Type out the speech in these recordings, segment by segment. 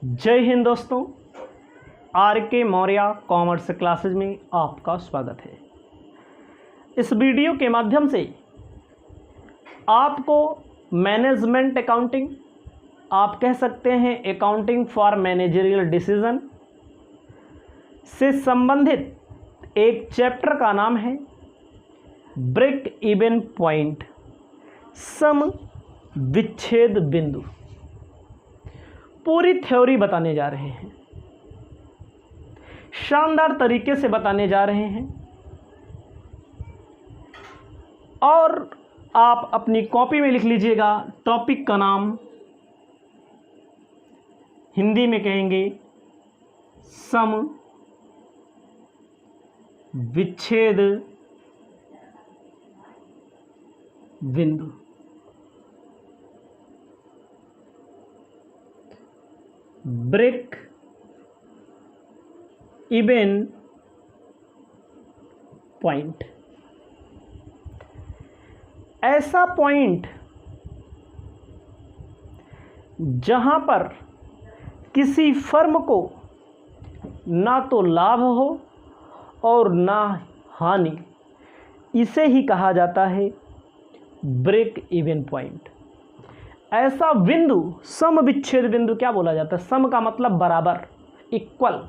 जय हिंद दोस्तों। आर के मौर्य कॉमर्स क्लासेज में आपका स्वागत है। इस वीडियो के माध्यम से आपको मैनेजमेंट अकाउंटिंग, आप कह सकते हैं अकाउंटिंग फॉर मैनेजरियल डिसीजन से संबंधित एक चैप्टर का नाम है ब्रेक इवन पॉइंट, सम विच्छेद बिंदु। पूरी थ्योरी बताने जा रहे हैं, शानदार तरीके से बताने जा रहे हैं और आप अपनी कॉपी में लिख लीजिएगा। टॉपिक का नाम हिंदी में कहेंगे सम विच्छेद बिंदु। ब्रेक इवन पॉइंट, ऐसा पॉइंट जहां पर किसी फर्म को ना तो लाभ हो और ना हानि, इसे ही कहा जाता है ब्रेक इवन पॉइंट। ऐसा बिंदु, सम विच्छेद बिंदु क्या बोला जाता है? सम का मतलब बराबर, इक्वल।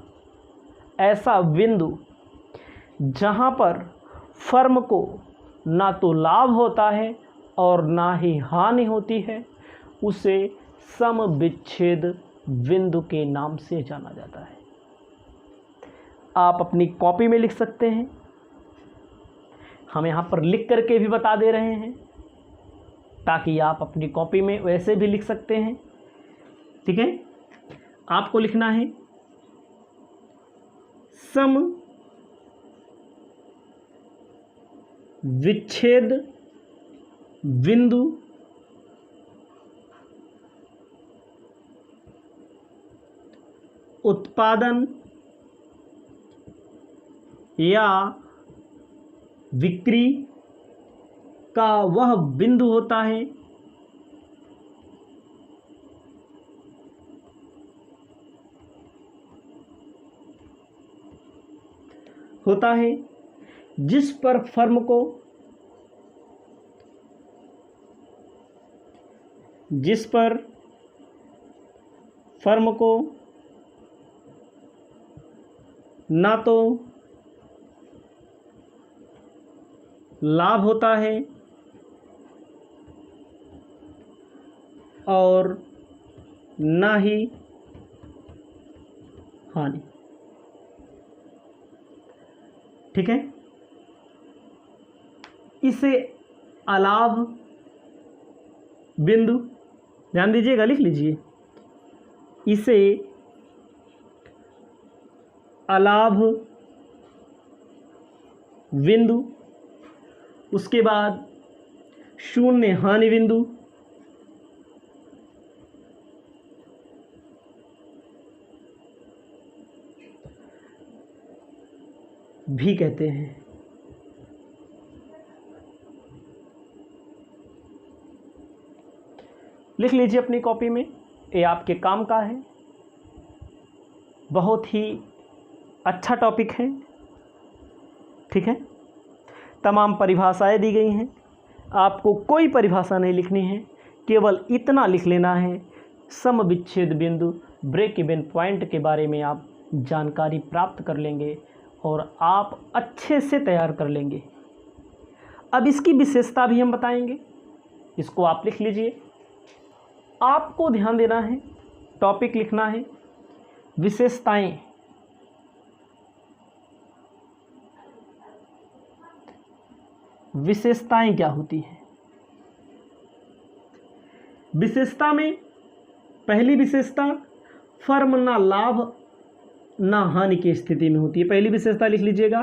ऐसा बिंदु जहां पर फर्म को ना तो लाभ होता है और ना ही हानि होती है, उसे सम विच्छेद बिंदु के नाम से जाना जाता है। आप अपनी कॉपी में लिख सकते हैं, हम यहाँ पर लिख करके भी बता दे रहे हैं ताकि आप अपनी कॉपी में वैसे भी लिख सकते हैं। ठीक है, आपको लिखना है सम विच्छेद बिंदु उत्पादन या बिक्री का वह बिंदु होता है जिस पर फर्म को ना तो लाभ होता है और ना ही हानि। ठीक है, इसे अलाभ बिंदु, ध्यान दीजिएगा, लिख लीजिए, इसे अलाभ बिंदु, उसके बाद शून्य हानि बिंदु, भी कहते हैं। लिख लीजिए अपनी कॉपी में, ये आपके काम का है। बहुत ही अच्छा टॉपिक है। ठीक है, तमाम परिभाषाएं दी गई हैं, आपको कोई परिभाषा नहीं लिखनी है, केवल इतना लिख लेना है सम विच्छेद बिंदु ब्रेक इवन पॉइंट के बारे में आप जानकारी प्राप्त कर लेंगे और आप अच्छे से तैयार कर लेंगे। अब इसकी विशेषता भी हम बताएंगे, इसको आप लिख लीजिए। आपको ध्यान देना है, टॉपिक लिखना है विशेषताएं। विशेषताएं क्या होती है? विशेषता में पहली विशेषता फर्म ना लाभ ना हानि की स्थिति में होती है। पहली विशेषता लिख लीजिएगा,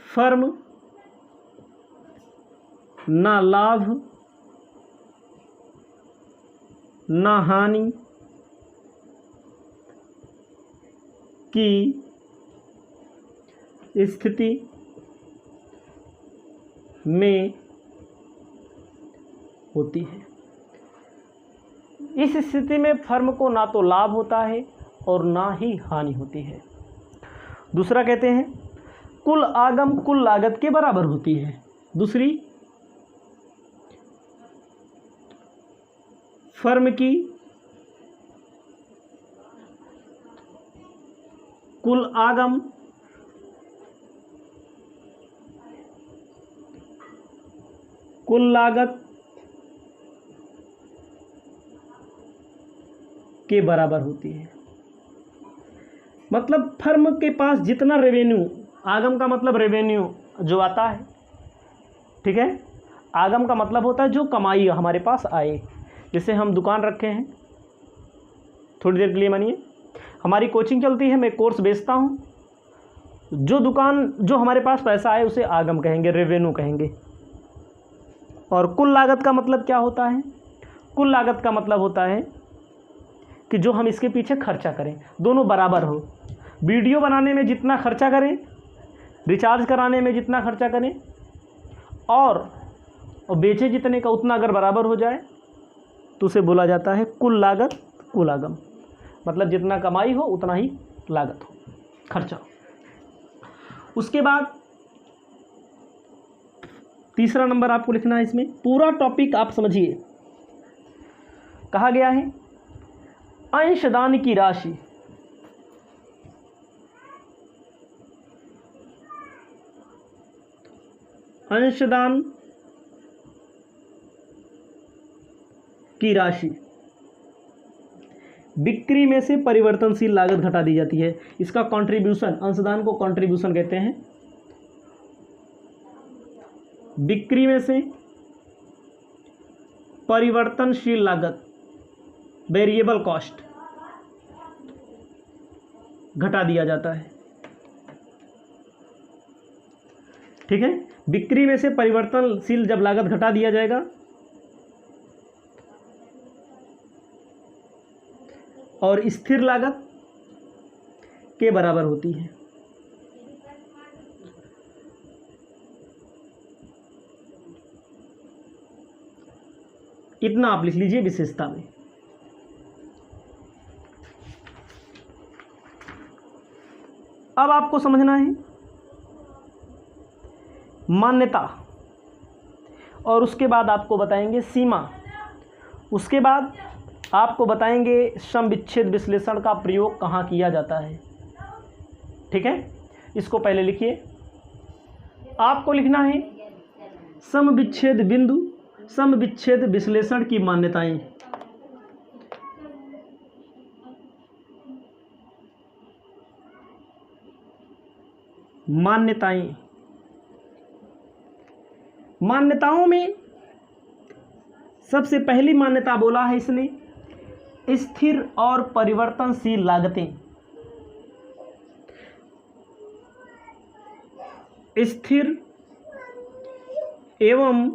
फर्म ना लाभ ना हानि की स्थिति में होती है। इस स्थिति में फर्म को ना तो लाभ होता है और ना ही हानि होती है। दूसरा कहते हैं कुल आगम कुल लागत के बराबर होती है। दूसरी, फर्म की कुल आगम कुल लागत के बराबर होती है। मतलब फर्म के पास जितना रेवेन्यू, आगम का मतलब रेवेन्यू जो आता है, ठीक है, आगम का मतलब होता है जो कमाई हमारे पास आए। जैसे हम दुकान रखे हैं, थोड़ी देर के लिए मानिए हमारी कोचिंग चलती है, मैं कोर्स बेचता हूँ, जो दुकान जो हमारे पास पैसा आए उसे आगम कहेंगे, रेवेन्यू कहेंगे। और कुल लागत का मतलब क्या होता है? कुल लागत का मतलब होता है कि जो हम इसके पीछे खर्चा करें, दोनों बराबर हो। वीडियो बनाने में जितना खर्चा करें, रिचार्ज कराने में जितना खर्चा करें, और बेचे जितने का उतना अगर बराबर हो जाए तो उसे बोला जाता है कुल लागत कुल आगम। मतलब जितना कमाई हो उतना ही लागत हो, खर्चा। उसके बाद तीसरा नंबर आपको लिखना है। इसमें पूरा टॉपिक आप समझिए। कहा गया है अंशदान की राशि अंशदान की राशि बिक्री में से परिवर्तनशील लागत घटा दी जाती है। इसका कंट्रीब्यूशन, अंशदान को कंट्रीब्यूशन कहते हैं। बिक्री में से परिवर्तनशील लागत, वेरिएबल कॉस्ट, घटा दिया जाता है। ठीक है, बिक्री में से परिवर्तनशील जब लागत घटा दिया जाएगा और स्थिर लागत के बराबर होती है। इतना आप लिख लीजिए विशेषता में। अब आपको समझना है मान्यता, और उसके बाद आपको बताएंगे सीमा। उसके बाद आपको बताएंगे सम विच्छेद विश्लेषण का प्रयोग कहाँ किया जाता है। ठीक है, इसको पहले लिखिए। आपको लिखना है सम विच्छेद बिंदु, सम विच्छेद विश्लेषण की मान्यताएं। मान्यताएं, मान्यताओं में सबसे पहली मान्यता बोला है इसने स्थिर और परिवर्तनशील लागतें। स्थिर एवं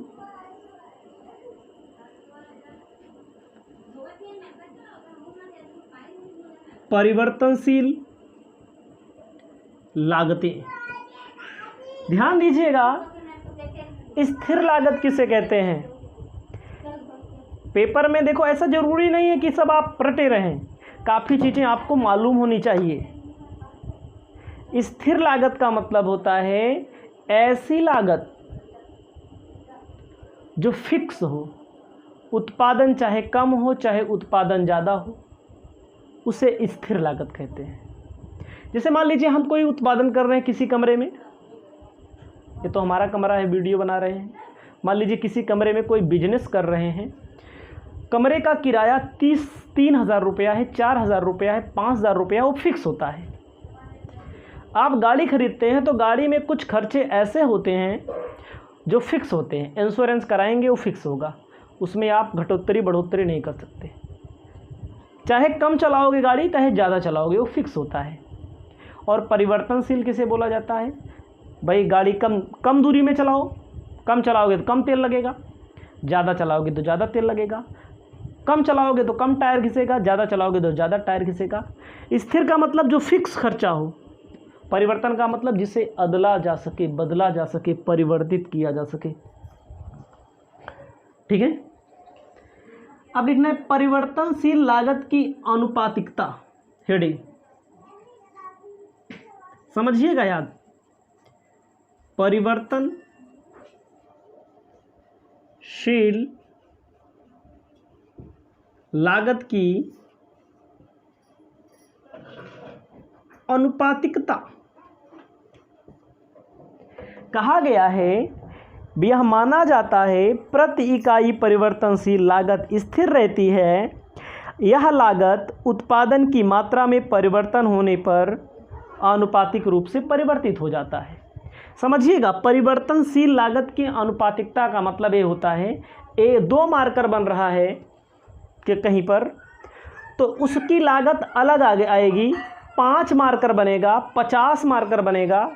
परिवर्तनशील लागतें। ध्यान दीजिएगा, स्थिर लागत किसे कहते हैं? पेपर में देखो, ऐसा जरूरी नहीं है कि सब आप रटे रहें, काफ़ी चीज़ें आपको मालूम होनी चाहिए। स्थिर लागत का मतलब होता है ऐसी लागत जो फिक्स हो, उत्पादन चाहे कम हो चाहे उत्पादन ज़्यादा हो, उसे स्थिर लागत कहते हैं। जैसे मान लीजिए हम कोई उत्पादन कर रहे हैं किसी कमरे में, ये तो हमारा कमरा है, वीडियो बना रहे हैं। मान लीजिए किसी कमरे में कोई बिजनेस कर रहे हैं, कमरे का किराया 3,000 रुपया है, 4,000 रुपया है, 5,000 रुपया, वो फिक्स होता है। आप गाड़ी खरीदते हैं तो गाड़ी में कुछ खर्चे ऐसे होते हैं जो फिक्स होते हैं। इंश्योरेंस कराएंगे वो फिक्स होगा, उसमें आप घटोत्तरी बढ़ोत्तरी नहीं कर सकते। चाहे कम चलाओगे गाड़ी चाहे ज़्यादा चलाओगे, वो फिक्स होता है। और परिवर्तनशील किसे बोला जाता है? भाई गाड़ी कम दूरी में चलाओ, कम चलाओगे तो कम तेल लगेगा, ज़्यादा चलाओगे तो ज़्यादा तेल लगेगा। कम चलाओगे तो कम टायर घिसेगा, ज़्यादा चलाओगे तो ज़्यादा टायर घिसेगा। स्थिर का मतलब जो फिक्स खर्चा हो, परिवर्तन का मतलब जिसे अदला जा सके, बदला जा सके, परिवर्तित किया जा सके। ठीक है, अब लिखना है परिवर्तनशील लागत की आनुपातिकता, हेडिंग समझिएगा याद, परिवर्तनशील लागत की अनुपातिकता। कहा गया है यह माना जाता है प्रति इकाई परिवर्तनशील लागत स्थिर रहती है। यह लागत उत्पादन की मात्रा में परिवर्तन होने पर आनुपातिक रूप से परिवर्तित हो जाता है। समझिएगा, परिवर्तनशील लागत की आनुपातिकता का मतलब ये होता है दो मार्कर बन रहा है कि कहीं पर, तो उसकी लागत अलग आगे आएगी। 5 मार्कर बनेगा, 50 मार्कर बनेगा।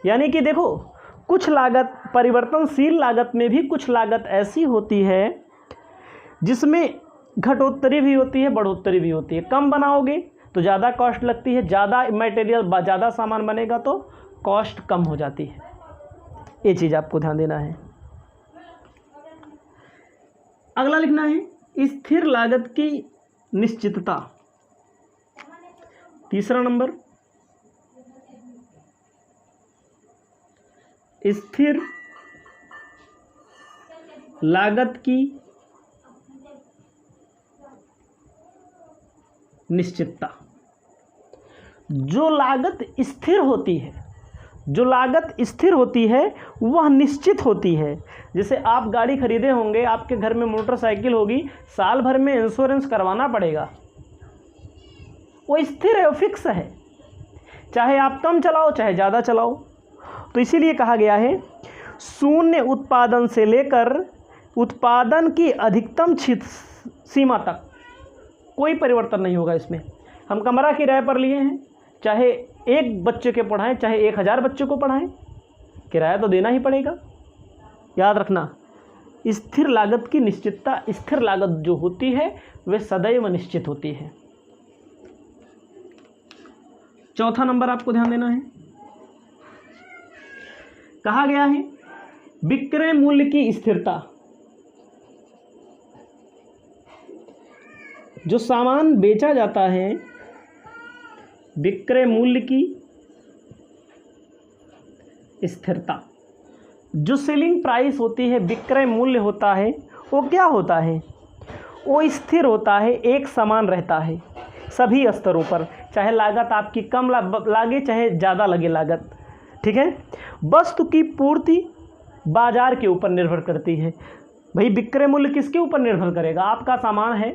यानी कि देखो, कुछ लागत परिवर्तनशील लागत में भी कुछ लागत ऐसी होती है जिसमें घटोत्तरी भी होती है, बढ़ोत्तरी भी होती है। कम बनाओगे तो ज़्यादा कॉस्ट लगती है, ज़्यादा मटेरियल ज़्यादा सामान बनेगा तो कॉस्ट कम हो जाती है। ये चीज़ आपको ध्यान देना है। अगला लिखना है स्थिर लागत की निश्चितता। तीसरा नंबर, स्थिर लागत की निश्चितता। जो लागत स्थिर होती है, जो लागत स्थिर होती है वह निश्चित होती है। जैसे आप गाड़ी खरीदे होंगे, आपके घर में मोटरसाइकिल होगी, साल भर में इंश्योरेंस करवाना पड़ेगा, वो स्थिर है, वो फिक्स है, चाहे आप कम चलाओ चाहे ज़्यादा चलाओ। तो इसीलिए कहा गया है शून्य उत्पादन से लेकर उत्पादन की अधिकतम सीमा तक कोई परिवर्तन नहीं होगा इसमें। हम कमरा किराए पर लिए हैं, चाहे एक बच्चे के पढ़ाएं चाहे 1000 बच्चों को पढ़ाएं, किराया तो देना ही पड़ेगा। याद रखना, स्थिर लागत की निश्चितता, स्थिर लागत जो होती है वे सदैव निश्चित होती है। चौथा नंबर आपको ध्यान देना है, कहा गया है विक्रय मूल्य की स्थिरता। जो सामान बेचा जाता है, विक्रय मूल्य की स्थिरता। जो सेलिंग प्राइस होती है, विक्रय मूल्य होता है, वो क्या होता है? वो स्थिर होता है, एक समान रहता है सभी स्तरों पर, चाहे लागत आपकी कम लागे चाहे ज़्यादा लगे लागत। ठीक है, वस्तु की पूर्ति बाजार के ऊपर निर्भर करती है। भाई विक्रय मूल्य किसके ऊपर निर्भर करेगा? आपका सामान है,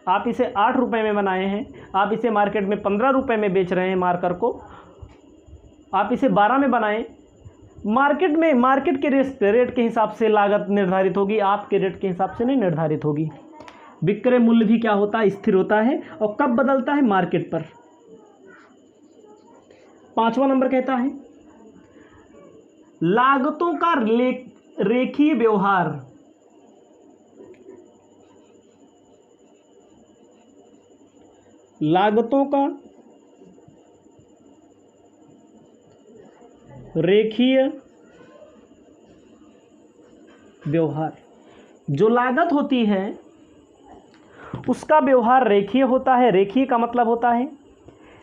आप इसे 8 रुपये में बनाए हैं, आप इसे मार्केट में 15 रुपये में बेच रहे हैं मार्कर को, आप इसे 12 में बनाएं, मार्केट में मार्केट के रेट के हिसाब से लागत निर्धारित होगी, आपके रेट के हिसाब से नहीं निर्धारित होगी। विक्रय मूल्य भी क्या होता है? स्थिर होता है। और कब बदलता है? मार्केट पर। 5वां नंबर कहता है लागतों का रेखीय व्यवहार। लागतों का रेखीय व्यवहार। जो लागत होती है उसका व्यवहार रेखीय होता है। रेखीय का मतलब होता है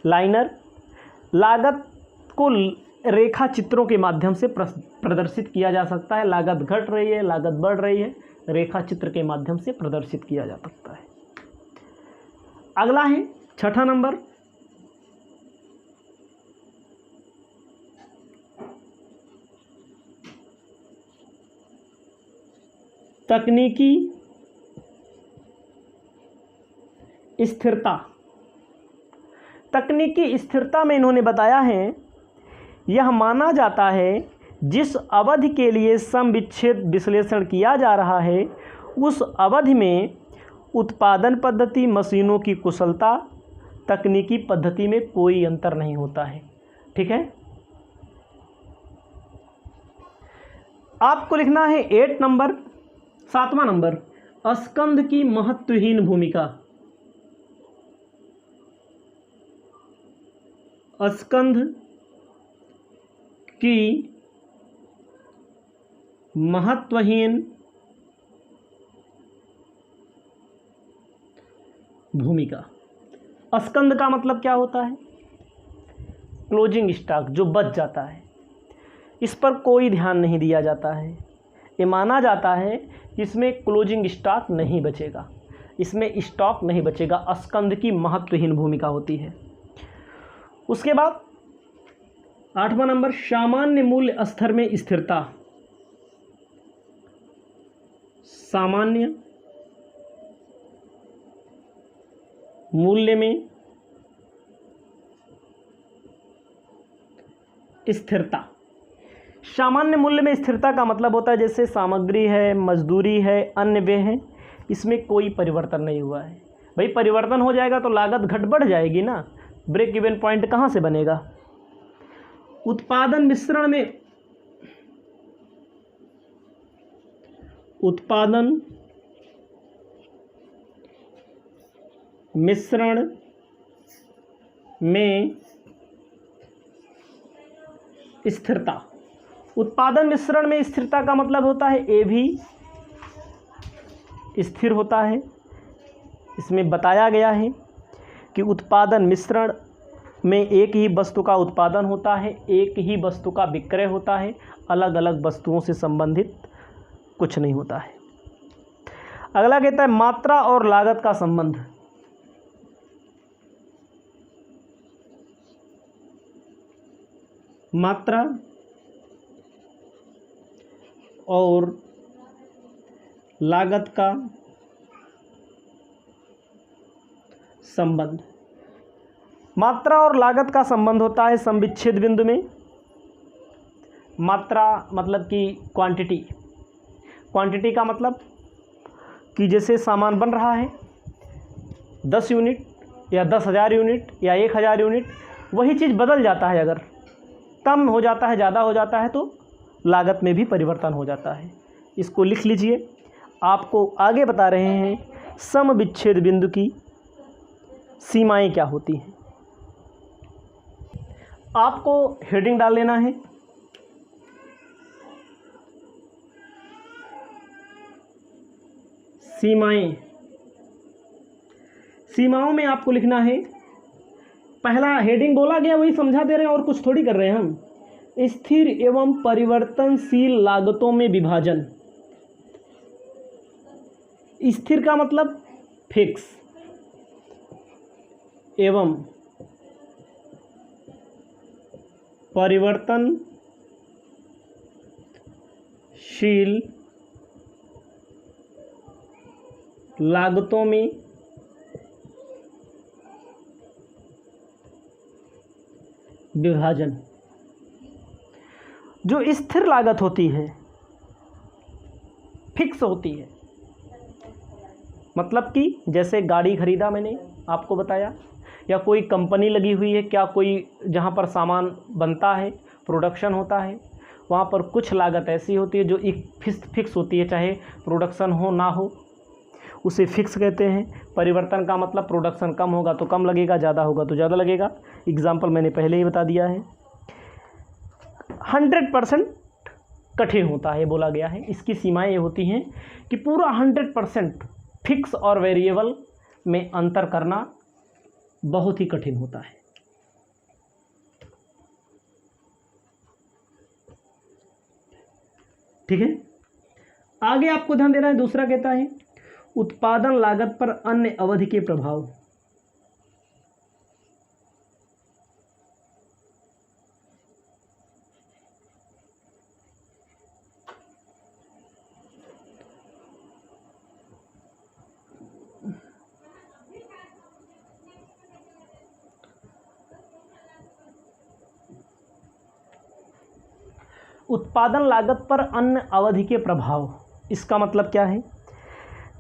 लाइनर। लागत को रेखा चित्रों के माध्यम से प्रदर्शित किया जा सकता है। लागत घट रही है, लागत बढ़ रही है, रेखा चित्र के माध्यम से प्रदर्शित किया जा सकता है। अगला है 6ठा नंबर, तकनीकी स्थिरता। तकनीकी स्थिरता में इन्होंने बताया है यह माना जाता है जिस अवधि के लिए सम विच्छेद विश्लेषण किया जा रहा है उस अवधि में उत्पादन पद्धति, मशीनों की कुशलता, तकनीकी पद्धति में कोई अंतर नहीं होता है। ठीक है, आपको लिखना है 8 नंबर, 7वां नंबर, स्कंध की महत्वहीन भूमिका। स्कंध की महत्वहीन भूमिका। स्कंद का मतलब क्या होता है? क्लोजिंग स्टॉक, जो बच जाता है, इस पर कोई ध्यान नहीं दिया जाता है। ये माना जाता है कि इसमें क्लोजिंग स्टॉक नहीं बचेगा, इसमें स्टॉक नहीं बचेगा। स्कंद की महत्वहीन भूमिका होती है। उसके बाद 8वां नंबर, सामान्य मूल्य स्तर में स्थिरता। सामान्य मूल्य में स्थिरता। सामान्य मूल्य में स्थिरता का मतलब होता है जैसे सामग्री है, मजदूरी है, अन्य व्यय हैं, इसमें कोई परिवर्तन नहीं हुआ है। भाई परिवर्तन हो जाएगा तो लागत घट बढ़ जाएगी ना, ब्रेक इवन पॉइंट कहाँ से बनेगा? उत्पादन मिश्रण में स्थिरता। उत्पादन मिश्रण में स्थिरता का मतलब होता है ए भी स्थिर होता है। इसमें बताया गया है कि उत्पादन मिश्रण में एक ही वस्तु का उत्पादन होता है, एक ही वस्तु का विक्रय होता है, अलग अलग वस्तुओं से संबंधित कुछ नहीं होता है। अगला कहता है मात्रा और लागत का संबंध। मात्रा और लागत का संबंध। मात्रा और लागत का संबंध होता है समविच्छेद बिंदु में। मात्रा मतलब कि क्वांटिटी। क्वांटिटी का मतलब कि जैसे सामान बन रहा है 10 यूनिट या 10,000 यूनिट या 1,000 यूनिट, वही चीज़ बदल जाता है, अगर कम हो जाता है, ज़्यादा हो जाता है, तो लागत में भी परिवर्तन हो जाता है। इसको लिख लीजिए। आपको आगे बता रहे हैं समविच्छेद बिंदु की सीमाएं क्या होती हैं। आपको हेडिंग डाल लेना है, सीमाएं। सीमाओं में आपको लिखना है, पहला हेडिंग बोला गया वही समझा दे रहे हैं और कुछ थोड़ी कर रहे हैं हम। स्थिर एवं परिवर्तनशील लागतों में विभाजन। स्थिर का मतलब फिक्स एवं परिवर्तनशील लागतों में विभाजन। जो स्थिर लागत होती है, फिक्स होती है, मतलब कि जैसे गाड़ी खरीदा मैंने आपको बताया, या कोई कंपनी लगी हुई है, क्या कोई जहाँ पर सामान बनता है, प्रोडक्शन होता है, वहाँ पर कुछ लागत ऐसी होती है जो एक फिक्स होती है, चाहे प्रोडक्शन हो ना हो, उसे फिक्स कहते हैं। परिवर्तन का मतलब प्रोडक्शन कम होगा तो कम लगेगा, ज़्यादा होगा तो ज़्यादा लगेगा। एग्जाम्पल मैंने पहले ही बता दिया है। 100% कठिन होता है बोला गया है। इसकी सीमाएं ये होती हैं कि पूरा 100% फिक्स और वेरिएबल में अंतर करना बहुत ही कठिन होता है। ठीक है, आगे आपको ध्यान देना है। दूसरा कहता है उत्पादन लागत पर अन्य अवधि के प्रभाव। उत्पादन लागत पर अन्य अवधि के प्रभाव, इसका मतलब क्या है?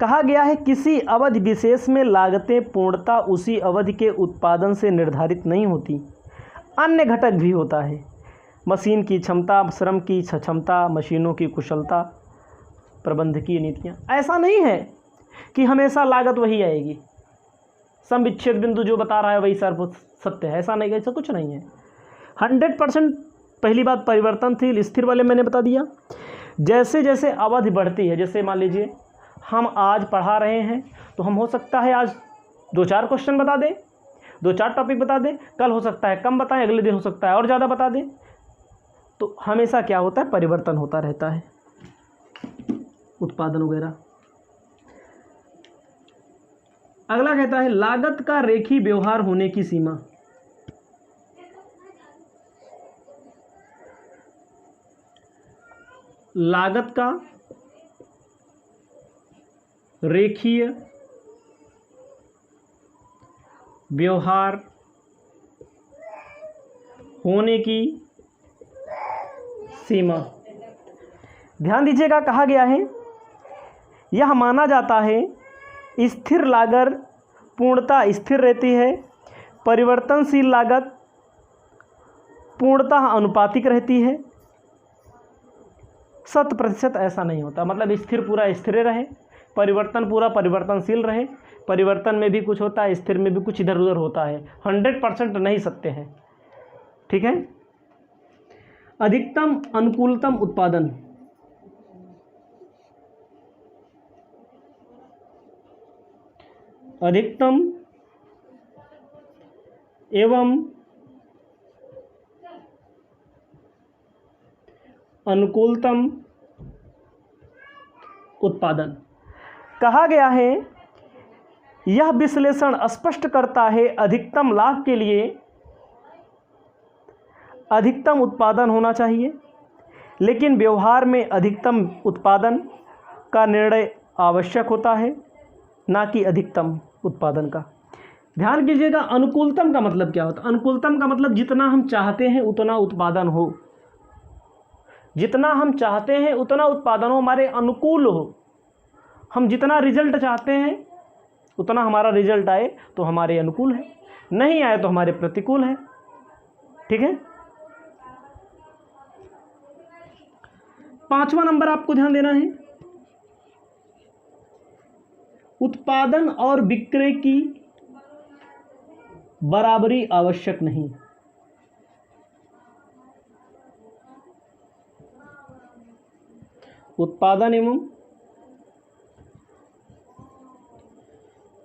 कहा गया है किसी अवधि विशेष में लागतें पूर्णतः उसी अवधि के उत्पादन से निर्धारित नहीं होती, अन्य घटक भी होता है। मशीन की क्षमता, श्रम की क्षमता, मशीनों की कुशलता, प्रबंधकीय नीतियाँ। ऐसा नहीं है कि हमेशा लागत वही आएगी, समविच्छेद बिंदु जो बता रहा है वही सत्य है, ऐसा नहीं, ऐसा कुछ नहीं है। 100% पहली बात परिवर्तनशील स्थिर वाले मैंने बता दिया। जैसे जैसे अवधि बढ़ती है, जैसे मान लीजिए हम आज पढ़ा रहे हैं तो हम हो सकता है आज दो चार क्वेश्चन बता दे, दो चार टॉपिक बता दे, कल हो सकता है कम बताएं, अगले दिन हो सकता है और ज़्यादा बता दे, तो हमेशा क्या होता है, परिवर्तन होता रहता है उत्पादन वगैरह। अगला कहता है लागत का रेखीय व्यवहार होने की सीमा। लागत का रेखीय व्यवहार होने की सीमा। ध्यान दीजिएगा, कहा गया है यह माना जाता है स्थिर लागत पूर्णतः स्थिर रहती है, परिवर्तनशील लागत पूर्णतः अनुपातिक रहती है। 100% ऐसा नहीं होता, मतलब स्थिर पूरा स्थिर रहे, परिवर्तन पूरा परिवर्तनशील रहे, परिवर्तन में भी कुछ होता है, स्थिर में भी कुछ इधर उधर होता है, 100% नहीं सत्य है। ठीक है। अधिकतम अनुकूलतम उत्पादन। अधिकतम एवं अनुकूलतम उत्पादन। कहा गया है यह विश्लेषण स्पष्ट करता है अधिकतम लाभ के लिए अधिकतम उत्पादन होना चाहिए, लेकिन व्यवहार में अधिकतम उत्पादन का निर्णय आवश्यक होता है, ना कि अधिकतम उत्पादन का। ध्यान कीजिएगा, अनुकूलतम का मतलब क्या होता है? अनुकूलतम का मतलब जितना हम चाहते हैं उतना उत्पादन हो, जितना हम चाहते हैं उतना उत्पादन हो, हमारे अनुकूल हो। हम जितना रिजल्ट चाहते हैं उतना हमारा रिजल्ट आए तो हमारे अनुकूल है, नहीं आए तो हमारे प्रतिकूल है। ठीक है। 5वां नंबर आपको ध्यान देना है, उत्पादन और विक्रय की बराबरी आवश्यक नहीं। उत्पादन एवं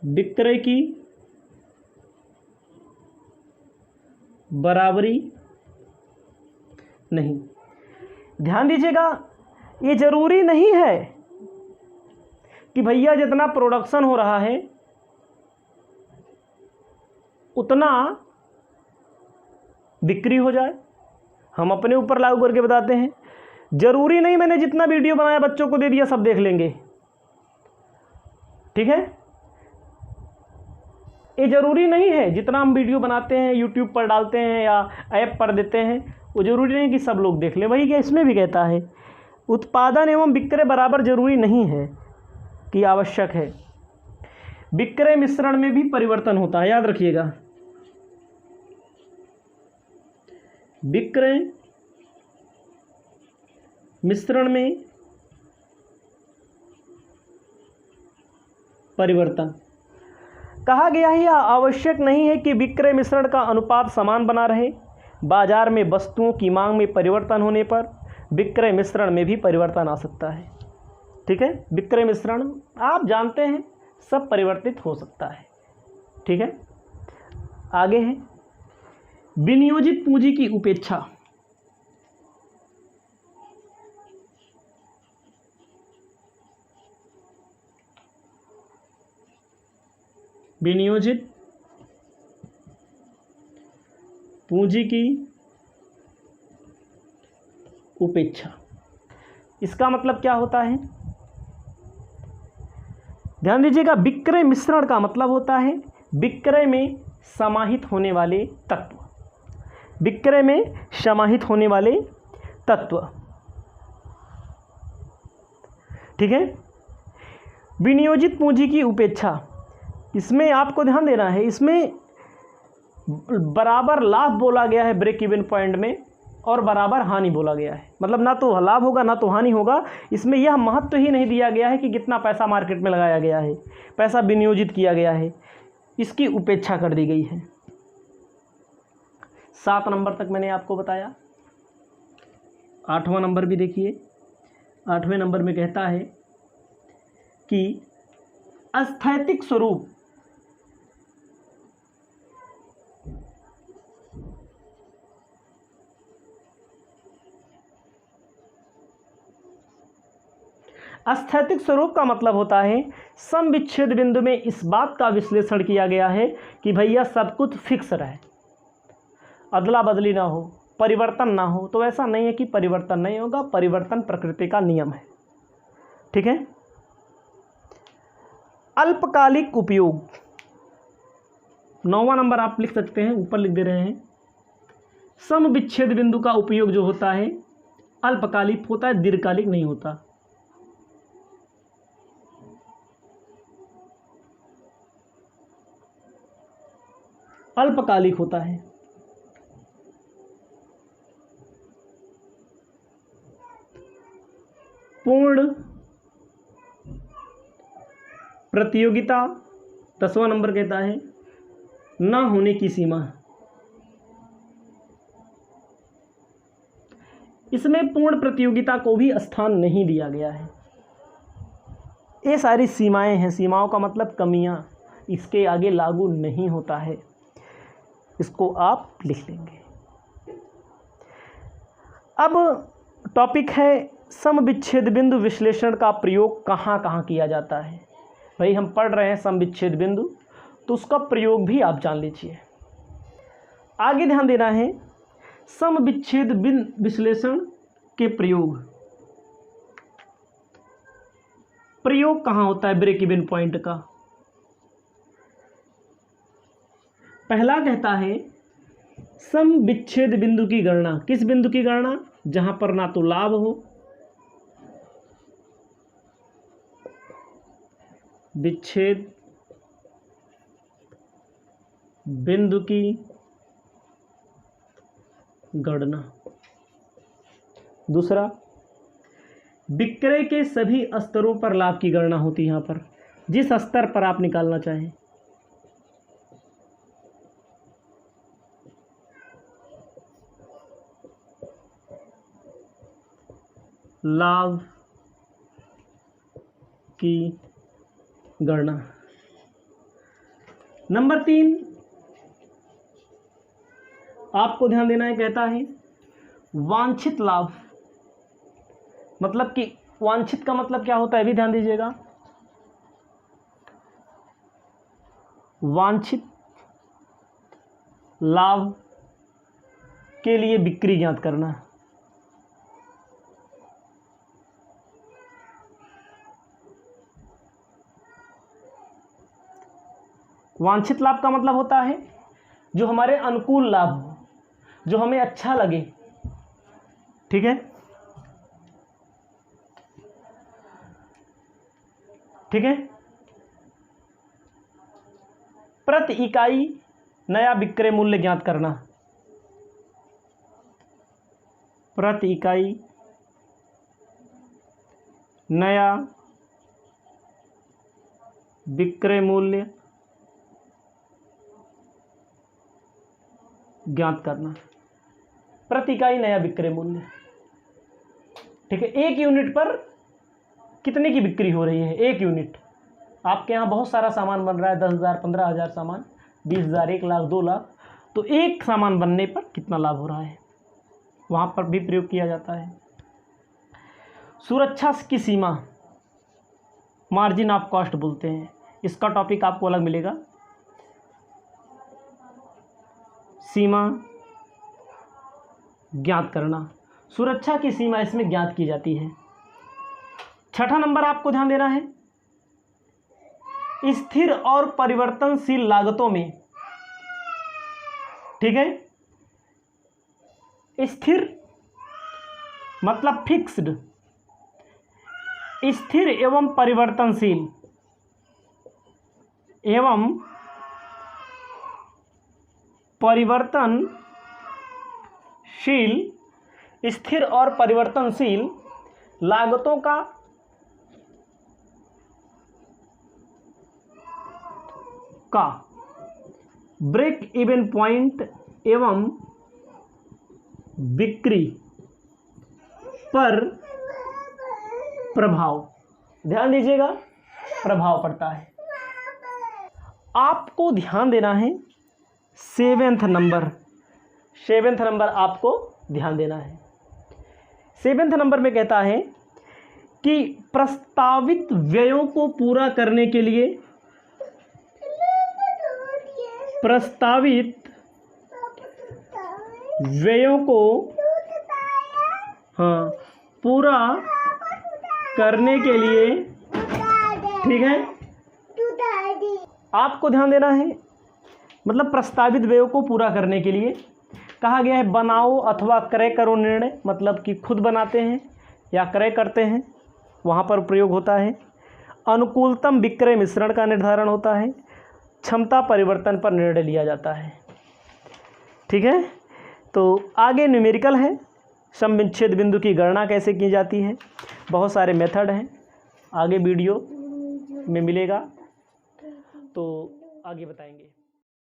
विक्रय की बराबरी नहीं। ध्यान दीजिएगा, ये जरूरी नहीं है कि भैया जितना प्रोडक्शन हो रहा है उतना बिक्री हो जाए। हम अपने ऊपर लागू करके बताते हैं, जरूरी नहीं मैंने जितना वीडियो बनाया बच्चों को दे दिया सब देख लेंगे। ठीक है। ये जरूरी नहीं है जितना हम वीडियो बनाते हैं यूट्यूब पर डालते हैं या ऐप पर देते हैं, वो जरूरी नहीं कि सब लोग देख लें। वही क्या इसमें भी कहता है, उत्पादन एवं विक्रय बराबर जरूरी नहीं है कि आवश्यक है। विक्रय मिश्रण में भी परिवर्तन होता है, याद रखिएगा। विक्रय मिश्रण में परिवर्तन। कहा गया है यह आवश्यक नहीं है कि विक्रय मिश्रण का अनुपात समान बना रहे। बाजार में वस्तुओं की मांग में परिवर्तन होने पर विक्रय मिश्रण में भी परिवर्तन आ सकता है। ठीक है। विक्रय मिश्रण आप जानते हैं सब परिवर्तित हो सकता है। ठीक है। आगे है विनियोजित पूंजी की उपेक्षा। विनियोजित पूंजी की उपेक्षा, इसका मतलब क्या होता है? ध्यान दीजिएगा, विक्रय मिश्रण का मतलब होता है विक्रय में समाहित होने वाले तत्व। विक्रय में समाहित होने वाले तत्व। ठीक है। विनियोजित पूंजी की उपेक्षा, इसमें आपको ध्यान देना है, इसमें बराबर लाभ बोला गया है ब्रेक इवन पॉइंट में और बराबर हानि बोला गया है। मतलब ना तो लाभ होगा ना तो हानि होगा। इसमें यह महत्व ही नहीं दिया गया है कि कितना पैसा मार्केट में लगाया गया है, पैसा विनियोजित किया गया है, इसकी उपेक्षा कर दी गई है। 7 नंबर तक मैंने आपको बताया। 8वां नंबर भी देखिए। 8वें नंबर में कहता है कि स्थैतिक स्वरूप स्थैतिक स्वरूप का मतलब होता है सम विच्छेद बिंदु में इस बात का विश्लेषण किया गया है कि भैया सब कुछ फिक्स रहे, अदला बदली ना हो, परिवर्तन ना हो। तो ऐसा नहीं है कि परिवर्तन नहीं होगा, परिवर्तन प्रकृति का नियम है। ठीक है। अल्पकालिक उपयोग, 9वां नंबर आप लिख सकते हैं, ऊपर लिख दे रहे हैं। सम विच्छेद बिंदु का उपयोग जो होता है अल्पकालिक होता है, दीर्घकालिक नहीं होता। अल्पकालिक होता है। पूर्ण प्रतियोगिता 10वां नंबर कहता है ना होने की सीमा। इसमें पूर्ण प्रतियोगिता को भी स्थान नहीं दिया गया है। ये सारी सीमाएं हैं, सीमाओं का मतलब कमियां, इसके आगे लागू नहीं होता है। इसको आप लिख लेंगे। अब टॉपिक है सम विच्छेद बिंदु विश्लेषण का प्रयोग कहाँ कहाँ किया जाता है। भाई हम पढ़ रहे हैं सम विच्छेद बिंदु, तो उसका प्रयोग भी आप जान लीजिए। आगे ध्यान देना है सम विच्छेद बिंदु विश्लेषण के प्रयोग कहाँ होता है ब्रेक इवन पॉइंट का। पहला कहता है सम विच्छेद बिंदु की गणना, किस बिंदु की गणना, जहां पर ना तो लाभ हो, विच्छेद बिंदु की गणना। दूसरा, विक्रय के सभी स्तरों पर लाभ की गणना होती है। यहां पर जिस स्तर पर आप निकालना चाहें, लाभ की गणना। नंबर 3 आपको ध्यान देना है, कहता है वांछित लाभ। मतलब कि वांछित का मतलब क्या होता है, भी ध्यान दीजिएगा। वांछित लाभ के लिए बिक्री ज्ञात करना। वांछित लाभ का मतलब होता है जो हमारे अनुकूल लाभ हो, जो हमें अच्छा लगे। ठीक है, ठीक है। प्रति इकाई नया विक्रय मूल्य ज्ञात करना। प्रति इकाई नया विक्रय मूल्य ज्ञात करना। प्रति इकाई नया विक्रय मूल्य। ठीक है, एक यूनिट पर कितने की बिक्री हो रही है। एक यूनिट, आपके यहाँ बहुत सारा सामान बन रहा है, 10,000 15,000 सामान, 20,000 1 लाख 2 लाख, तो एक सामान बनने पर कितना लाभ हो रहा है, वहाँ पर भी प्रयोग किया जाता है। सुरक्षा की सीमा, मार्जिन ऑफ कॉस्ट बोलते हैं, इसका टॉपिक आपको अलग मिलेगा। सीमा ज्ञात करना, सुरक्षा की सीमा इसमें ज्ञात की जाती है। 6ठा नंबर आपको ध्यान देना है स्थिर और परिवर्तनशील लागतों में। ठीक है, स्थिर मतलब फिक्स्ड, स्थिर एवं परिवर्तनशील स्थिर और परिवर्तनशील लागतों का ब्रेक इवन पॉइंट एवं बिक्री पर प्रभाव, ध्यान दीजिएगा, प्रभाव पड़ता है। आपको ध्यान देना है 7वां नंबर आपको ध्यान देना है। 7वें नंबर में कहता है कि प्रस्तावित व्ययों को पूरा करने के लिए प्रस्तावित व्ययों को पूरा करने के लिए, ठीक है, आपको ध्यान देना है। मतलब प्रस्तावित व्ययों को पूरा करने के लिए कहा गया है बनाओ अथवा क्रय करो निर्णय, मतलब कि खुद बनाते हैं या क्रय करते हैं, वहाँ पर प्रयोग होता है। अनुकूलतम विक्रय मिश्रण का निर्धारण होता है। क्षमता परिवर्तन पर निर्णय लिया जाता है। ठीक है, तो आगे न्यूमेरिकल है, सम विच्छेद बिंदु की गणना कैसे की जाती है, बहुत सारे मेथड हैं, आगे वीडियो में मिलेगा तो आगे बताएंगे।